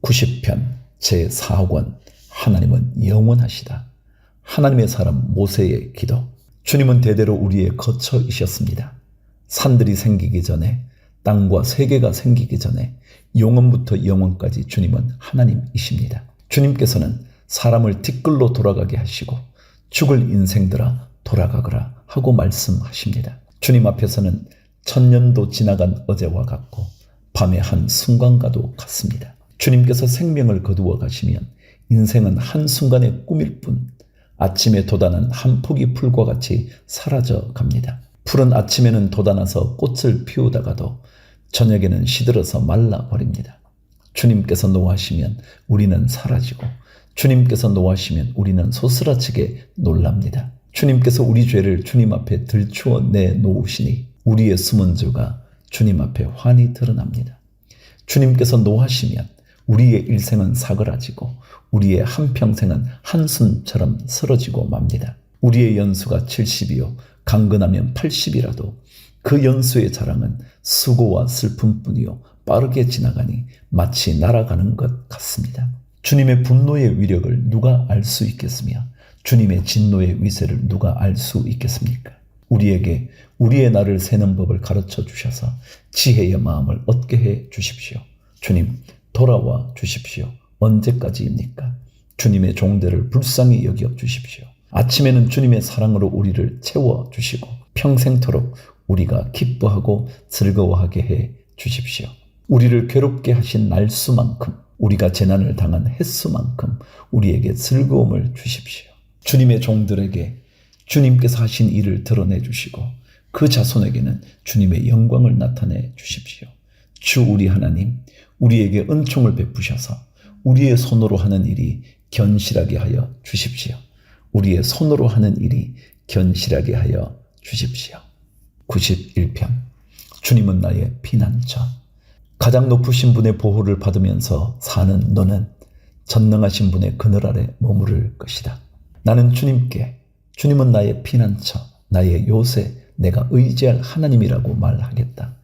90편 제4권 하나님은 영원하시다. 하나님의 사람 모세의 기도. 주님은 대대로 우리의 거처이셨습니다. 산들이 생기기 전에, 땅과 세계가 생기기 전에 영원부터 영원까지 주님은 하나님이십니다. 주님께서는 사람을 티끌로 돌아가게 하시고 죽을 인생들아 돌아가거라 하고 말씀하십니다. 주님 앞에서는 천년도 지나간 어제와 같고 밤의 한 순간과도 같습니다. 주님께서 생명을 거두어 가시면 인생은 한순간의 꿈일 뿐 아침에 돋아난 한 포기 풀과 같이 사라져 갑니다. 풀은 아침에는 돋아나서 꽃을 피우다가도 저녁에는 시들어서 말라버립니다. 주님께서 노하시면 우리는 사라지고 주님께서 노하시면 우리는 소스라치게 놀랍니다. 주님께서 우리 죄를 주님 앞에 들추어 내놓으시니 우리의 숨은 죄가 주님 앞에 환히 드러납니다. 주님께서 노하시면 우리의 일생은 사그라지고 우리의 한평생은 한숨처럼 쓰러지고 맙니다. 우리의 연수가 70이요 강건하면 80이라도 그 연수의 자랑은 수고와 슬픔뿐이요 빠르게 지나가니 마치 날아가는 것 같습니다. 주님의 분노의 위력을 누가 알 수 있겠으며 주님의 진노의 위세를 누가 알 수 있겠습니까? 우리에게 우리의 날을 세는 법을 가르쳐 주셔서 지혜의 마음을 얻게 해 주십시오. 주님, 돌아와 주십시오. 언제까지입니까? 주님의 종들을 불쌍히 여겨 주십시오. 아침에는 주님의 사랑으로 우리를 채워 주시고 평생토록 우리가 기뻐하고 즐거워하게 해 주십시오. 우리를 괴롭게 하신 날수만큼, 우리가 재난을 당한 횟수만큼 우리에게 즐거움을 주십시오. 주님의 종들에게 주님께서 하신 일을 드러내 주시고 그 자손에게는 주님의 영광을 나타내 주십시오. 주 우리 하나님, 우리에게 은총을 베푸셔서 우리의 손으로 하는 일이 견실하게 하여 주십시오. 우리의 손으로 하는 일이 견실하게 하여 주십시오. 91편 주님은 나의 피난처. 가장 높으신 분의 보호를 받으면서 사는 너는 전능하신 분의 그늘 아래 머무를 것이다. 나는 주님은 나의 피난처, 나의 요새, 내가 의지할 하나님이라고 말하겠다.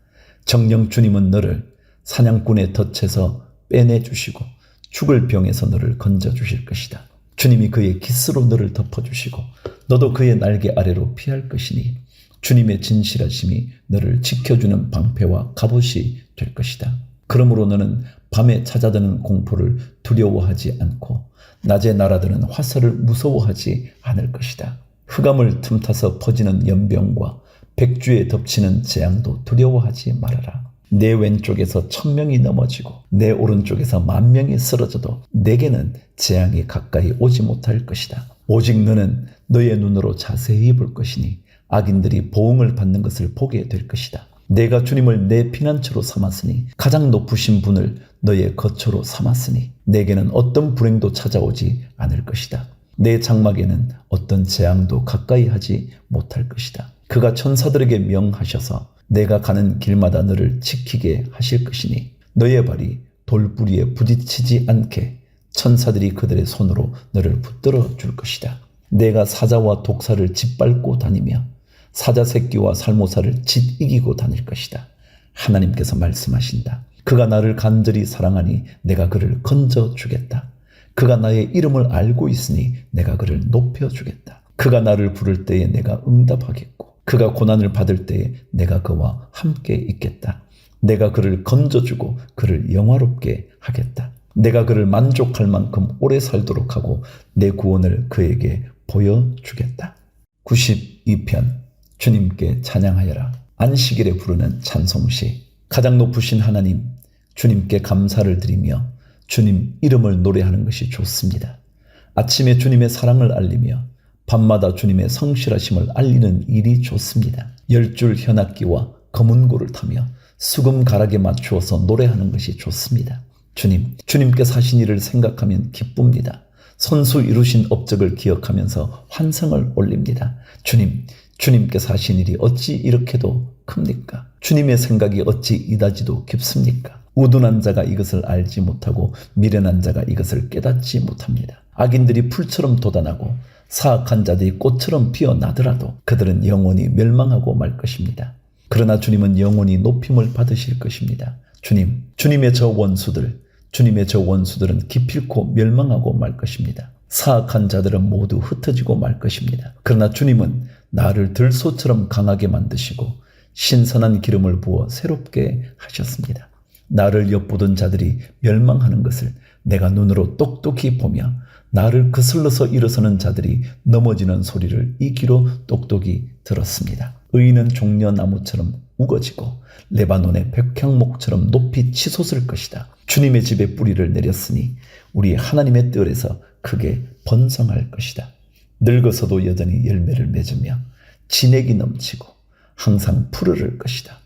정녕 주님은 너를 사냥꾼의 덫에서 빼내주시고 죽을 병에서 너를 건져주실 것이다. 주님이 그의 깃으로 너를 덮어주시고 너도 그의 날개 아래로 피할 것이니 주님의 진실하심이 너를 지켜주는 방패와 갑옷이 될 것이다. 그러므로 너는 밤에 찾아드는 공포를 두려워하지 않고 낮에 날아드는 화살을 무서워하지 않을 것이다. 흑암을 틈타서 퍼지는 연병과 백주에 덮치는 재앙도 두려워하지 말아라. 내 왼쪽에서 1000명이 넘어지고 내 오른쪽에서 10,000명이 쓰러져도 내게는 재앙이 가까이 오지 못할 것이다. 오직 너는 너의 눈으로 자세히 볼 것이니 악인들이 보응을 받는 것을 보게 될 것이다. 내가 주님을 내 피난처로 삼았으니 가장 높으신 분을 너의 거처로 삼았으니 내게는 어떤 불행도 찾아오지 않을 것이다. 내 장막에는 어떤 재앙도 가까이 하지 못할 것이다. 그가 천사들에게 명하셔서 내가 가는 길마다 너를 지키게 하실 것이니 너의 발이 돌부리에 부딪히지 않게 천사들이 그들의 손으로 너를 붙들어 줄 것이다. 내가 사자와 독사를 짓밟고 다니며 사자 새끼와 살모사를 짓이기고 다닐 것이다. 하나님께서 말씀하신다. 그가 나를 간절히 사랑하니 내가 그를 건져주겠다. 그가 나의 이름을 알고 있으니 내가 그를 높여주겠다. 그가 나를 부를 때에 내가 응답하겠고 그가 고난을 받을 때에 내가 그와 함께 있겠다. 내가 그를 건져주고 그를 영화롭게 하겠다. 내가 그를 만족할 만큼 오래 살도록 하고 내 구원을 그에게 보여주겠다. 92편 주님께 찬양하여라. 안식일에 부르는 찬송시. 가장 높으신 하나님, 주님께 감사를 드리며 주님 이름을 노래하는 것이 좋습니다. 아침에 주님의 사랑을 알리며 밤마다 주님의 성실하심을 알리는 일이 좋습니다. 10줄 현악기와 검은고를 타며 수금 가락에 맞추어서 노래하는 것이 좋습니다. 주님께서 하신 일을 생각하면 기쁩니다. 선수 이루신 업적을 기억하면서 환성을 올립니다. 주님께서 하신 일이 어찌 이렇게도 큽니까? 주님의 생각이 어찌 이다지도 깊습니까? 우둔한 자가 이것을 알지 못하고 미련한 자가 이것을 깨닫지 못합니다. 악인들이 풀처럼 돋아나고 사악한 자들이 꽃처럼 피어나더라도 그들은 영원히 멸망하고 말 것입니다. 그러나 주님은 영원히 높임을 받으실 것입니다. 주님의 저 원수들, 주님의 저 원수들은 기필코 멸망하고 말 것입니다. 사악한 자들은 모두 흩어지고 말 것입니다. 그러나 주님은 나를 들소처럼 강하게 만드시고 신선한 기름을 부어 새롭게 하셨습니다. 나를 엿보던 자들이 멸망하는 것을 내가 눈으로 똑똑히 보며 나를 거슬러서 일어서는 자들이 넘어지는 소리를 이 귀로 똑똑히 들었습니다. 의인은 종려나무처럼 우거지고 레바논의 백향목처럼 높이 치솟을 것이다. 주님의 집에 뿌리를 내렸으니 우리 하나님의 뜰에서 크게 번성할 것이다. 늙어서도 여전히 열매를 맺으며 진액이 넘치고 항상 푸르를 것이다.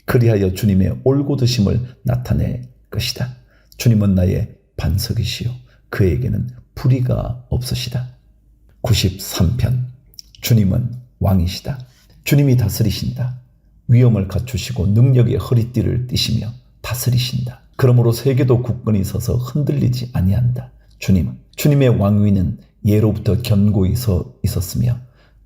그리하여 주님의 올곧으심을 나타낼 것이다. 주님은 나의 반석이시요 그에게는 불의가 없으시다. 93편 주님은 왕이시다. 주님이 다스리신다. 위엄을 갖추시고 능력의 허리띠를 띠시며 다스리신다. 그러므로 세계도 굳건히 서서 흔들리지 아니한다. 주님의 왕위는 예로부터 견고히 서 있었으며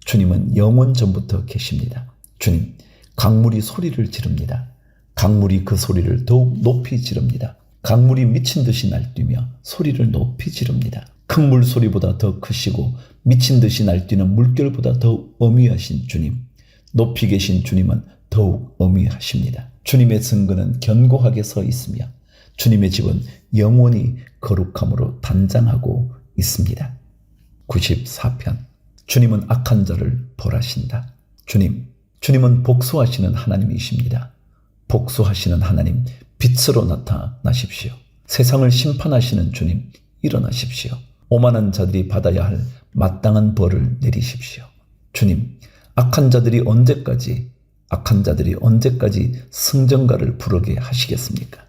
주님은 영원 전부터 계십니다. 주님, 강물이 소리를 지릅니다. 강물이 그 소리를 더욱 높이 지릅니다. 강물이 미친 듯이 날뛰며 소리를 높이 지릅니다. 큰 물소리보다 더 크시고 미친 듯이 날뛰는 물결보다 더욱 어미하신 주님, 높이 계신 주님은 더욱 어미하십니다. 주님의 증거는 견고하게 서 있으며 주님의 집은 영원히 거룩함으로 단장하고 있습니다. 94편 주님은 악한 자를 벌하신다. 주님은 복수하시는 하나님이십니다. 복수하시는 하나님, 빛으로 나타나십시오. 세상을 심판하시는 주님, 일어나십시오. 오만한 자들이 받아야 할 마땅한 벌을 내리십시오. 주님, 악한 자들이 언제까지 승전가를 부르게 하시겠습니까?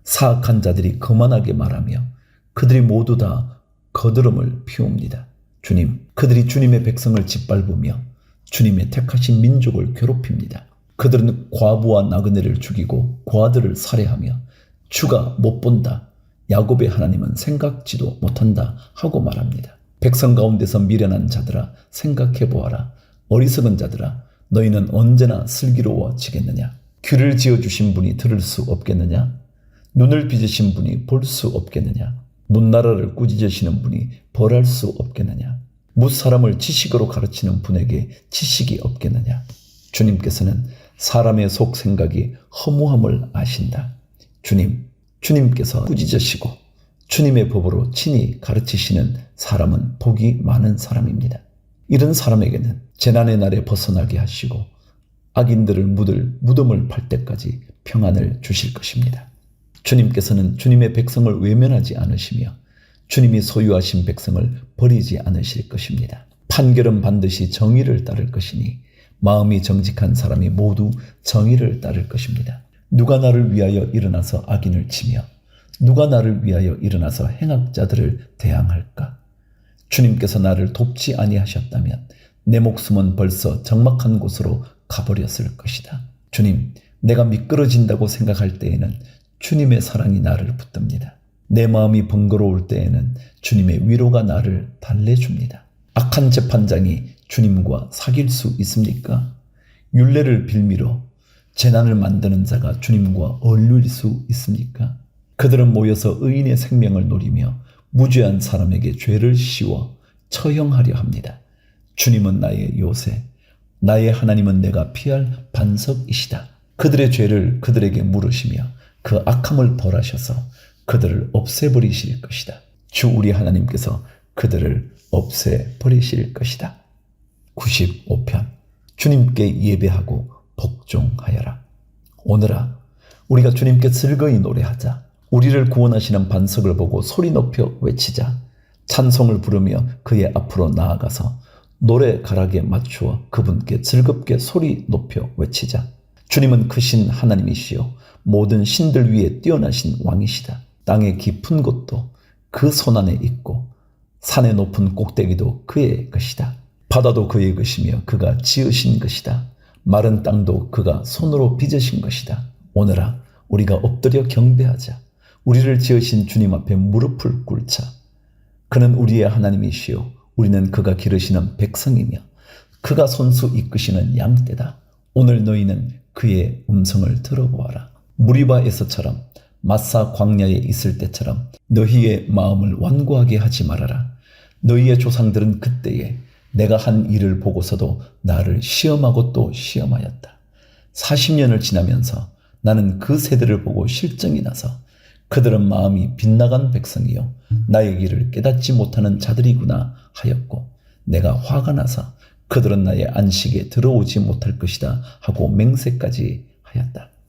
사악한 자들이 거만하게 말하며 그들이 모두 다 거드름을 피웁니다. 주님, 그들이 주님의 백성을 짓밟으며 주님의 택하신 민족을 괴롭힙니다. 그들은 과부와 나그네를 죽이고 고아들을 살해하며 주가 못 본다, 야곱의 하나님은 생각지도 못한다 하고 말합니다. 백성 가운데서 미련한 자들아 생각해 보아라. 어리석은 자들아 너희는 언제나 슬기로워지겠느냐? 귀를 지어주신 분이 들을 수 없겠느냐? 눈을 빚으신 분이 볼 수 없겠느냐? 문나라를 꾸짖으시는 분이 벌할 수 없겠느냐? 무사람을 지식으로 가르치는 분에게 지식이 없겠느냐? 주님께서는 사람의 속 생각이 허무함을 아신다. 주님께서 꾸짖으시고 주님의 법으로 친히 가르치시는 사람은 복이 많은 사람입니다. 이런 사람에게는 재난의 날에 벗어나게 하시고 악인들을 묻을 무덤을 팔 때까지 평안을 주실 것입니다. 주님께서는 주님의 백성을 외면하지 않으시며 주님이 소유하신 백성을 버리지 않으실 것입니다. 판결은 반드시 정의를 따를 것이니 마음이 정직한 사람이 모두 정의를 따를 것입니다. 누가 나를 위하여 일어나서 악인을 치며 누가 나를 위하여 일어나서 행악자들을 대항할까? 주님께서 나를 돕지 아니하셨다면 내 목숨은 벌써 적막한 곳으로 가버렸을 것이다. 주님, 내가 미끄러진다고 생각할 때에는 주님의 사랑이 나를 붙듭니다. 내 마음이 번거로울 때에는 주님의 위로가 나를 달래줍니다. 악한 재판장이 주님과 사귈 수 있습니까? 율례를 빌미로 재난을 만드는 자가 주님과 어울릴 수 있습니까? 그들은 모여서 의인의 생명을 노리며 무죄한 사람에게 죄를 씌워 처형하려 합니다. 주님은 나의 요새, 나의 하나님은 내가 피할 반석이시다. 그들의 죄를 그들에게 물으시며 그 악함을 벌하셔서 그들을 없애버리실 것이다. 주 우리 하나님께서 그들을 없애버리실 것이다. 95편 주님께 예배하고 복종하여라. 오늘아 우리가 주님께 즐거이 노래하자. 우리를 구원하시는 반석을 보고 소리 높여 외치자. 찬송을 부르며 그의 앞으로 나아가서 노래 가락에 맞추어 그분께 즐겁게 소리 높여 외치자. 주님은 크신 하나님이시요 모든 신들 위에 뛰어나신 왕이시다. 땅의 깊은 곳도 그 손안에 있고 산의 높은 꼭대기도 그의 것이다. 바다도 그의 것이며 그가 지으신 것이다. 마른 땅도 그가 손으로 빚으신 것이다. 오늘아 우리가 엎드려 경배하자. 우리를 지으신 주님 앞에 무릎을 꿇자. 그는 우리의 하나님이시요 우리는 그가 기르시는 백성이며 그가 손수 이끄시는 양떼다. 오늘 너희는 그의 음성을 들어보아라. 무리바 에서처럼 마사 광야에 있을 때처럼 너희의 마음을 완고하게 하지 말아라. 너희의 조상들은 그때에 내가 한 일을 보고서도 나를 시험하고 또 시험하였다. 40년을 지나면서 나는 그 세대를 보고 실정이 나서 그들은 마음이 빗나간 백성이요 나의 길을 깨닫지 못하는 자들이구나 하였고, 내가 화가 나서 그들은 나의 안식에 들어오지 못할 것이다 하고 맹세까지 하였다.